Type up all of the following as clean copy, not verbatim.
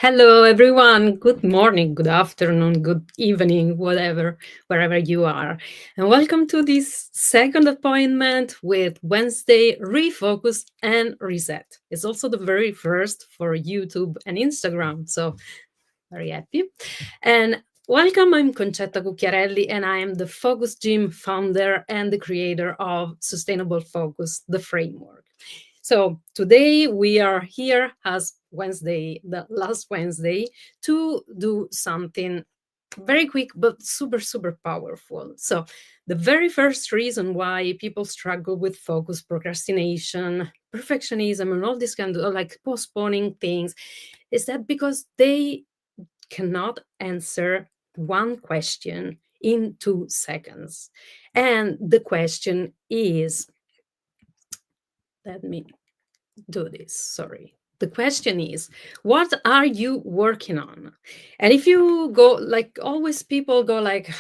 Hello, everyone. Good morning, good afternoon, good evening, whatever, wherever you are. And welcome to this second appointment with Wednesday Refocus and Reset. It's also the very first for YouTube and Instagram. So, very happy. And welcome, I'm Concetta Cucchiarelli, and I am the Focus Gym founder and the creator of Sustainable Focus, the framework. So today we are here as Wednesday, the last Wednesday, to do something very quick but super, super powerful. So the very first reason why people struggle with focus, procrastination, perfectionism, and all this kind of like postponing things is that because they cannot answer one question in 2 seconds. And the question is, let me do this. Sorry. The question is, what are you working on? And if you go like always, people go like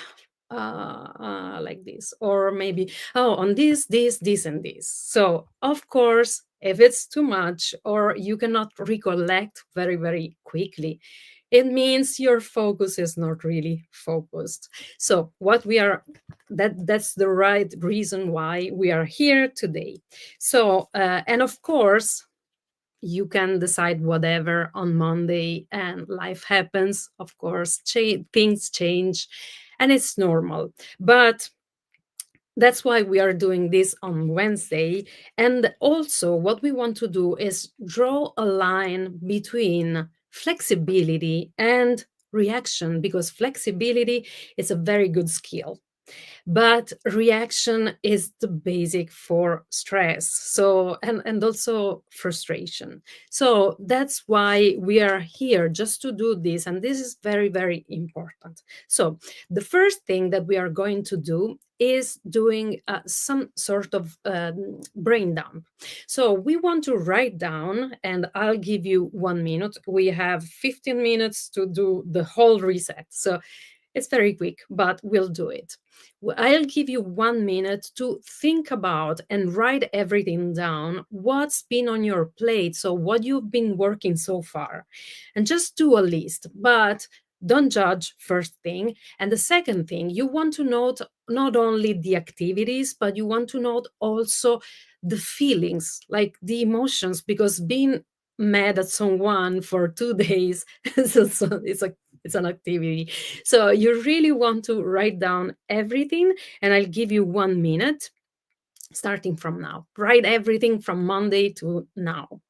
this, or maybe, oh, on this, and this. So, of course, if it's too much or you cannot recollect very, very quickly, it means your focus is not really focused. So, what we are that's the right reason why we are here today. So, and of course, you can decide whatever on Monday, and life happens. Of course, things change, and it's normal. But that's why we are doing this on Wednesday. And also, what we want to do is draw a line between flexibility and reaction, because flexibility is a very good skill, but reaction is the basic for stress, so and also frustration. So that's why we are here, just to do this, and this is very, very important. So the first thing that we are going to do is doing some sort of brain dump. So we want to write down, and I'll give you 1 minute. We have 15 minutes to do the whole reset, so it's very quick, but we'll do it. I'll give you 1 minute to think about and write everything down, what's been on your plate, so what you've been working so far, and just do a list. But don't judge, first thing. And the second thing, you want to note not only the activities, but you want to note also the feelings, like the emotions, because being mad at someone for 2 days it's an activity. So you really want to write down everything, and I'll give you 1 minute starting from now. Write everything from Monday to now.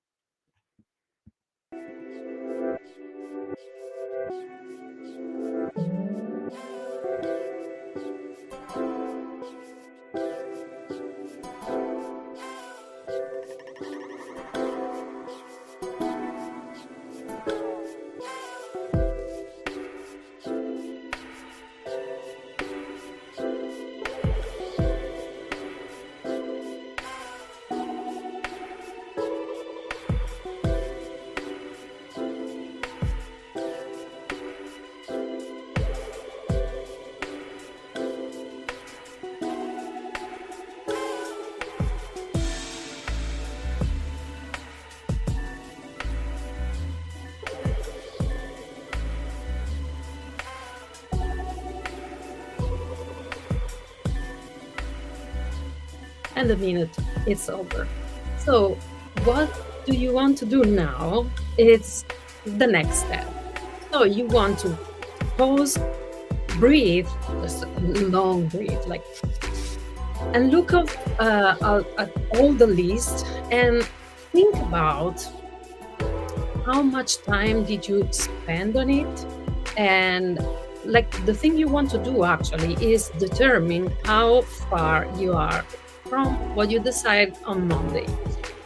And the minute it's over. So what do you want to do now? It's the next step. So you want to pause, breathe, just a long breathe, like, and look at all the list and think about how much time did you spend on it. And like, the thing you want to do actually is determine how far you are from what you decide on Monday.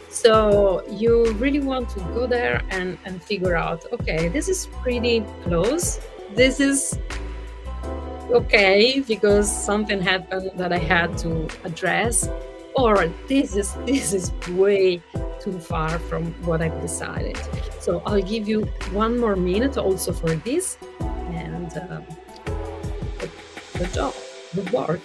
So you really want to go there and figure out, okay, this is pretty close. This is okay because something happened that I had to address, or this is way too far from what I've decided. So I'll give you 1 more minute also for this, and the job, the work.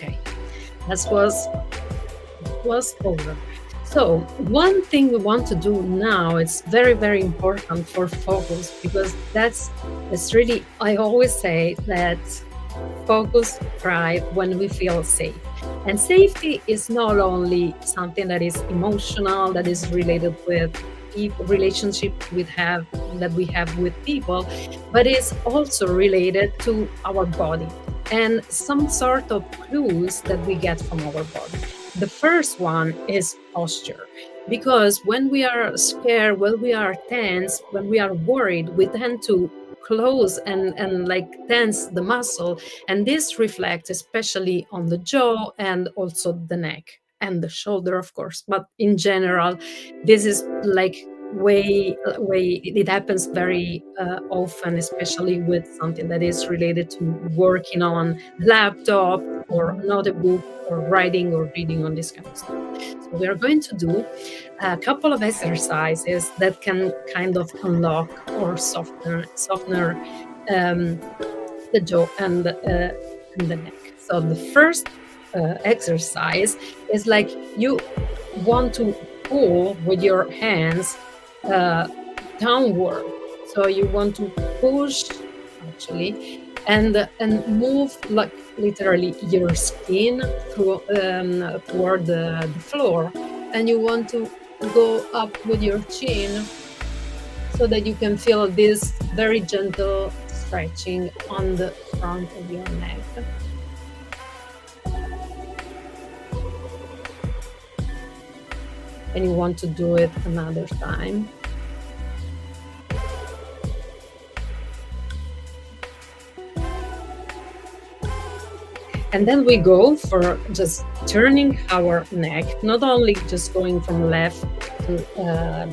Okay, that was over. So one thing we want to do now, it's very, very important for focus, because it's really, I always say that focus thrive when we feel safe. And safety is not only something that is emotional, that is related with relationship we have with people, but it's also related to our body and some sort of clues that we get from our body. The first one is posture. Because when we are scared, when we are tense, when we are worried, we tend to close and like tense the muscle, and this reflects especially on the jaw and also the neck and the shoulder, of course. But in general, this is like way it happens very often, especially with something that is related to working on laptop or notebook or writing or reading on this kind of stuff. So we are going to do a couple of exercises that can kind of unlock or soften um, the jaw and the neck. So the first exercise is like you want to pull with your hands uh, downward. So you want to push actually and move like literally your skin through toward the floor, and you want to go up with your chin so that you can feel this very gentle stretching on the front of your neck. And you want to do it another time. And then we go for just turning our neck, not only just going from left to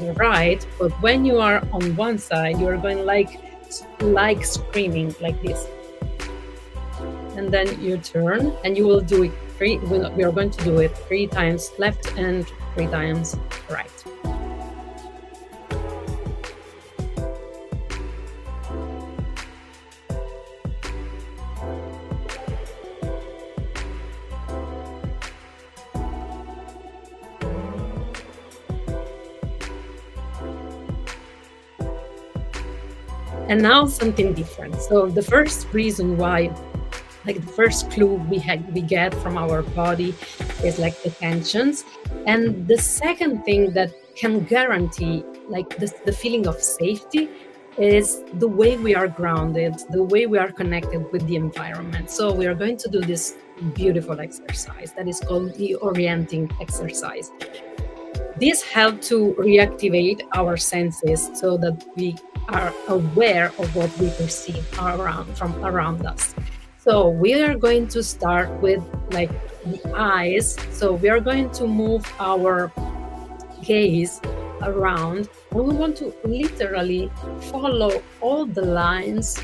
the right, but when you are on one side, you are going like screaming like this. And then you turn, and you will do it we are going to do it 3 times left and 3 times right. And now something different. So the first reason why, like the first clue we get from our body is like the tensions. And the second thing that can guarantee like the feeling of safety is the way we are grounded, the way we are connected with the environment. So we are going to do this beautiful exercise that is called the orienting exercise. This helps to reactivate our senses so that we are aware of what we perceive around us. So we are going to start with like the eyes. So we are going to move our gaze around, and we want to literally follow all the lines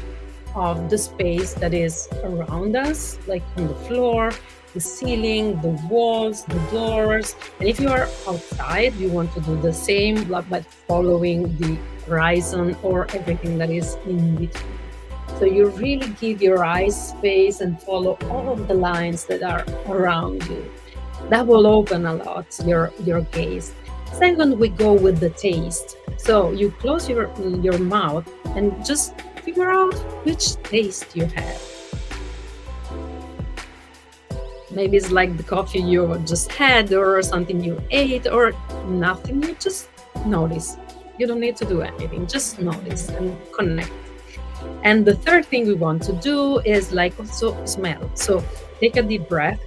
of the space that is around us, like on the floor, the ceiling, the walls, the doors. And if you are outside, you want to do the same, but following the horizon or everything that is in between. So you really give your eyes space and follow all of the lines that are around you. That will open a lot your gaze. Second, we go with the taste. So you close your mouth and just figure out which taste you have. Maybe it's like the coffee you just had or something you ate or nothing. You just notice. You don't need to do anything. Just notice and connect. And the third thing we want to do is like also smell. So take a deep breath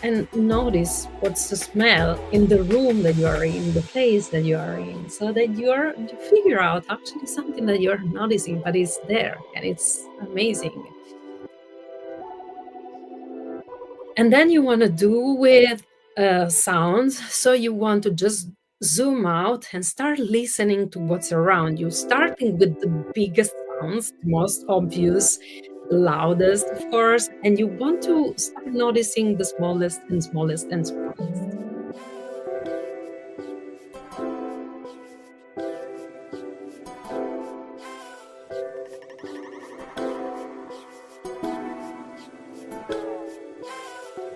and notice what's the smell in the room that you are in, the place that you are in, so that you figure out actually something that you're noticing, but it's there and it's amazing. And then you want to do with sounds. So you want to just zoom out and start listening to what's around you, starting with the biggest sounds, the most obvious, loudest, of course. And you want to start noticing the smallest and smallest and smallest.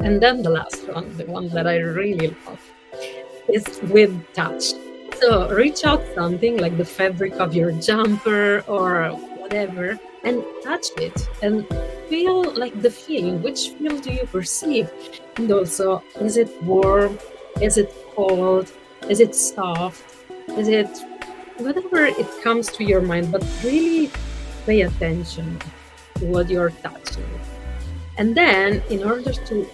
And then the last one, the one that I really love, is with touch. So reach out something like the fabric of your jumper or whatever and touch it and feel like the feeling. Which feel do you perceive? And also, is it warm? Is it cold? Is it soft? Is it whatever it comes to your mind? But really pay attention to what you're touching. And then, in order to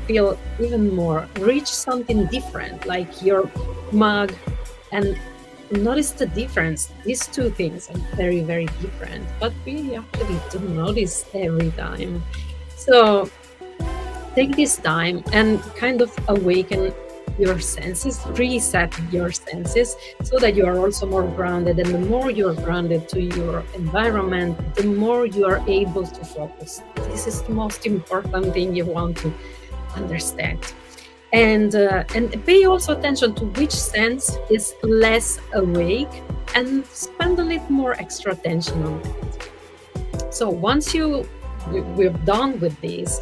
feel even more, reach something different, like your mug, and notice the difference. These two things are very, very different, but we actually don't notice every time. So take this time and kind of awaken your senses, reset your senses so that you are also more grounded. And the more you're grounded to your environment, the more you are able to focus. This is the most important thing you want to understand. And pay also attention to which sense is less awake and spend a little more extra attention on that. So once we're done with this,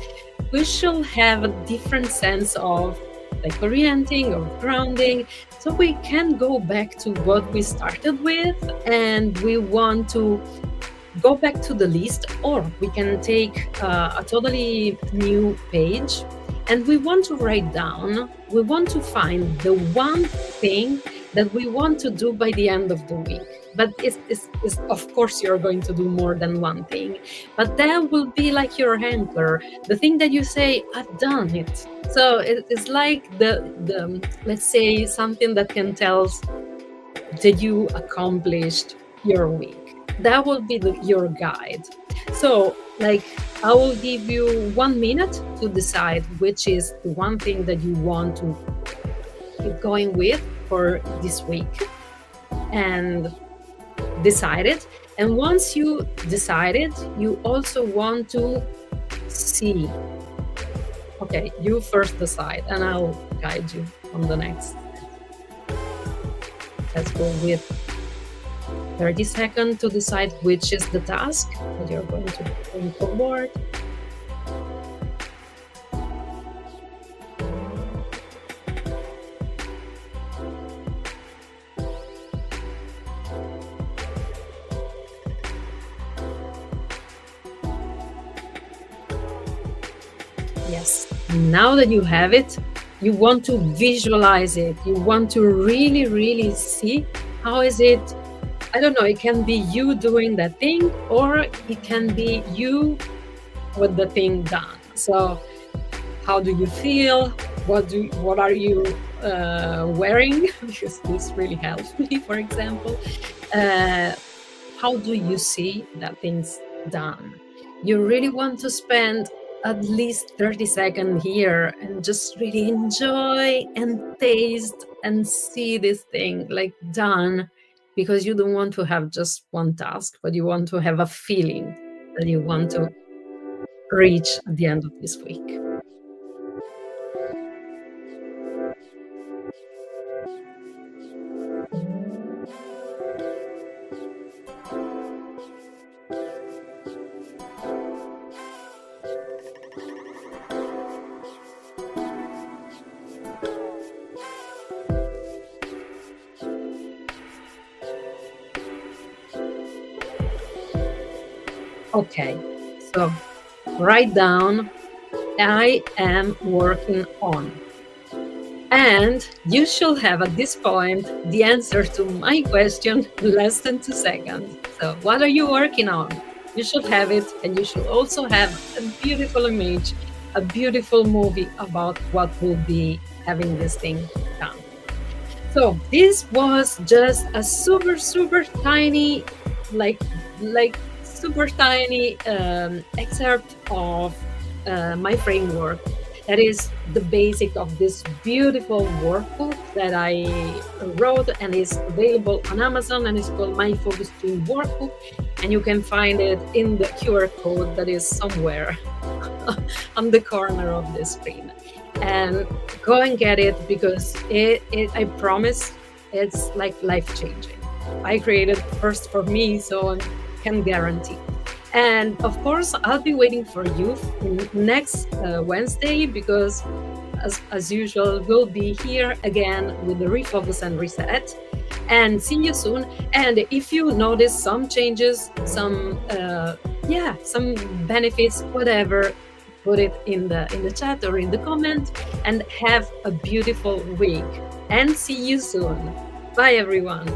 we shall have a different sense of like orienting or grounding, so we can go back to what we started with, and we want to go back to the list, or we can take a totally new page and we want to write down, we want to find the one thing that we want to do by the end of the week. But it's of course you're going to do more than one thing, but that will be like your anchor, the thing that you say, I've done it. So it's like the let's say something that can tell that you accomplished your week. That will be your guide. So like I will give you 1 minute to decide which is the one thing that you want to keep going with for this week, and decide it. And once you decide it, you also want to see. Okay, you first decide and I'll guide you on the next. Let's go with 30 seconds to decide which is the task that you're going to bring forward. Yes, now that you have it, you want to visualize it. You want to really, really see how is it. I don't know, it can be you doing that thing, or it can be you with the thing done. So how do you feel? What are you wearing? Because this really helps me, for example. How do you see that thing's done? You really want to spend at least 30 seconds here and just really enjoy and taste and see this thing like done, because you don't want to have just one task, but you want to have a feeling that you want to reach at the end of this week. Okay, so write down, I am working on. And you should have at this point the answer to my question in less than 2 seconds. So what are you working on? You should have it, and you should also have a beautiful image, a beautiful movie about what will be having this thing done. So this was just a super, super tiny, like super tiny excerpt of my framework. That is the basic of this beautiful workbook that I wrote and is available on Amazon, and it's called My Focus Team Workbook. And you can find it in the QR code that is somewhere on the corner of the screen. And go and get it, because I promise it's like life-changing. I created first for me, so I can guarantee. And of course, I'll be waiting for you next Wednesday, because as usual, we'll be here again with the Refocus and Reset. And see you soon. And if you notice some changes, some benefits, whatever, put it in the chat or in the comment. And have a beautiful week. And see you soon. Bye, everyone.